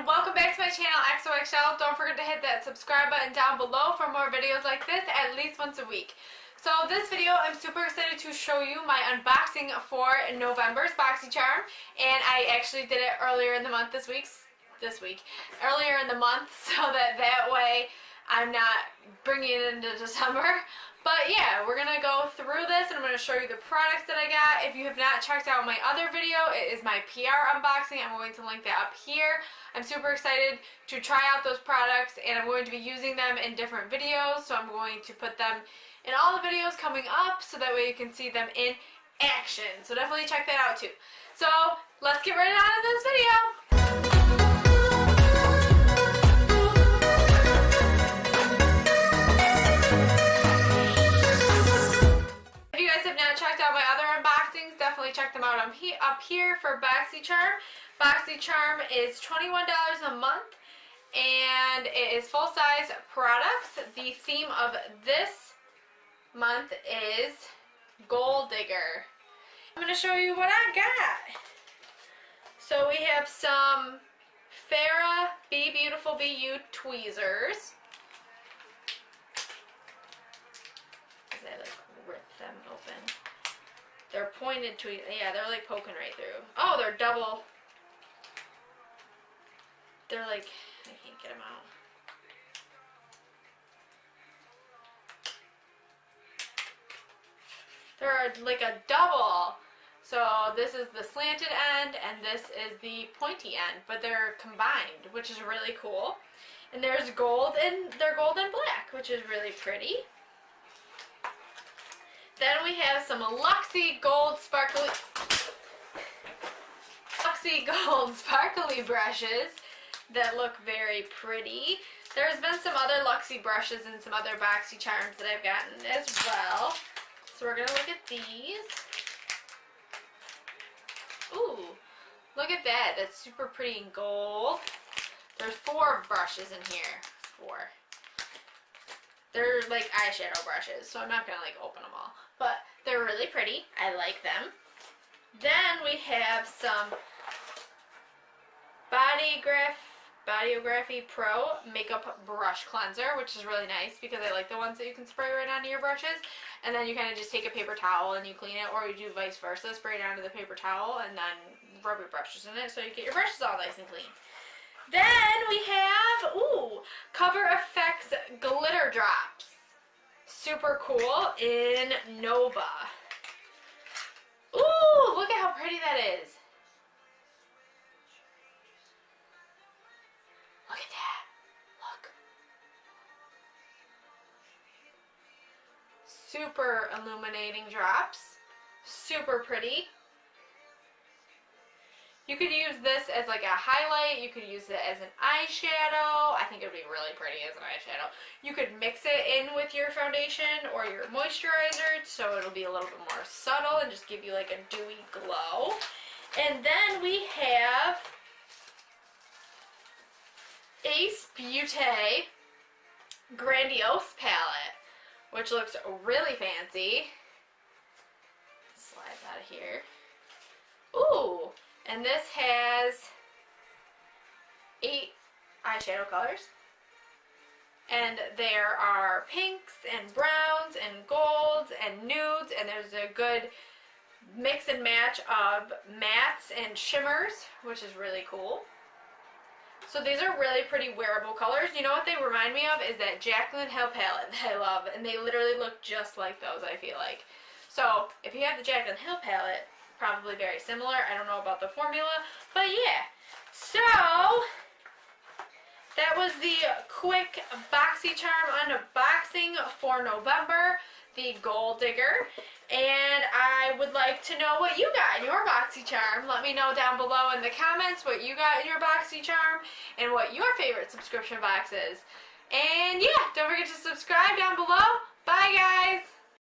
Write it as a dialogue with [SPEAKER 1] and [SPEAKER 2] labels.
[SPEAKER 1] and welcome back to my channel XOXL. Don't forget to hit that subscribe button down below for more videos like this at least once a week. So this video, I'm super excited to show you my unboxing for November's Boxycharm, and I actually did it earlier in the month earlier in the month, so that way I'm not bringing it into December. But yeah, we're going to go through this and I'm going to show you the products that I got. If you have not checked out my other video, it is my PR unboxing. I'm going to link that up here. I'm super excited to try out those products and I'm going to be using them in different videos. So I'm going to put them in all the videos coming up so that way you can see them in action. So definitely check that out too. So let's get right on to this video. Definitely check them out up here for Boxycharm. Boxycharm is $21 a month and it is full-size products. The theme of this month is Gold Digger. I'm going to show you what I got. So we have some Farrah Be Beautiful Be You tweezers. As I like rip them open. They're pointed to, yeah, they're like poking right through. Oh, they're double. They're like, I can't get them out. They're like a double. So this is the slanted end and this is the pointy end, but they're combined, which is really cool. And there's gold and they're gold and black, which is really pretty. Then we have some Luxy Gold Sparkly brushes that look very pretty. There's been some other Luxy brushes and some other Boxycharms that I've gotten as well. So we're going to look at these. Ooh, look at that. That's super pretty in gold. There's 4 brushes in here. 4. They're like eyeshadow brushes, so I'm not going to like open them all. But they're really pretty. I like them. Then we have some Bodyography Pro Makeup Brush Cleanser, which is really nice because I like the ones that you can spray right onto your brushes. And then you kind of just take a paper towel and you clean it, or you do vice versa, spray it onto the paper towel and then rub your brushes in it so you get your brushes all nice and clean. Then we have, Cover Effects Glitter Drops. Super cool in Nova. Ooh, look at how pretty that is. Look at that. Look. Super illuminating drops. Super pretty. You could use this as like a highlight, you could use it as an eyeshadow. I think it would be really pretty as an eyeshadow. You could mix it in with your foundation or your moisturizer so it'll be a little bit more subtle and just give you like a dewy glow. And then we have Ace Beauté Grandiose Palette, which looks really fancy. Slide out of here. Ooh! And this has 8 eyeshadow colors. And there are pinks and browns and golds and nudes, and there's a good mix and match of mattes and shimmers, which is really cool. So these are really pretty wearable colors. You know what they remind me of is that Jaclyn Hill palette that I love, and they literally look just like those, I feel like. So if you have the Jaclyn Hill palette, probably very similar. I don't know about the formula, but yeah. So that was the quick Boxycharm unboxing for November, the Gold Digger. And I would like to know what you got in your Boxycharm. Let me know down below in the comments what you got in your Boxycharm and what your favorite subscription box is. And yeah, don't forget to subscribe down below. Bye guys!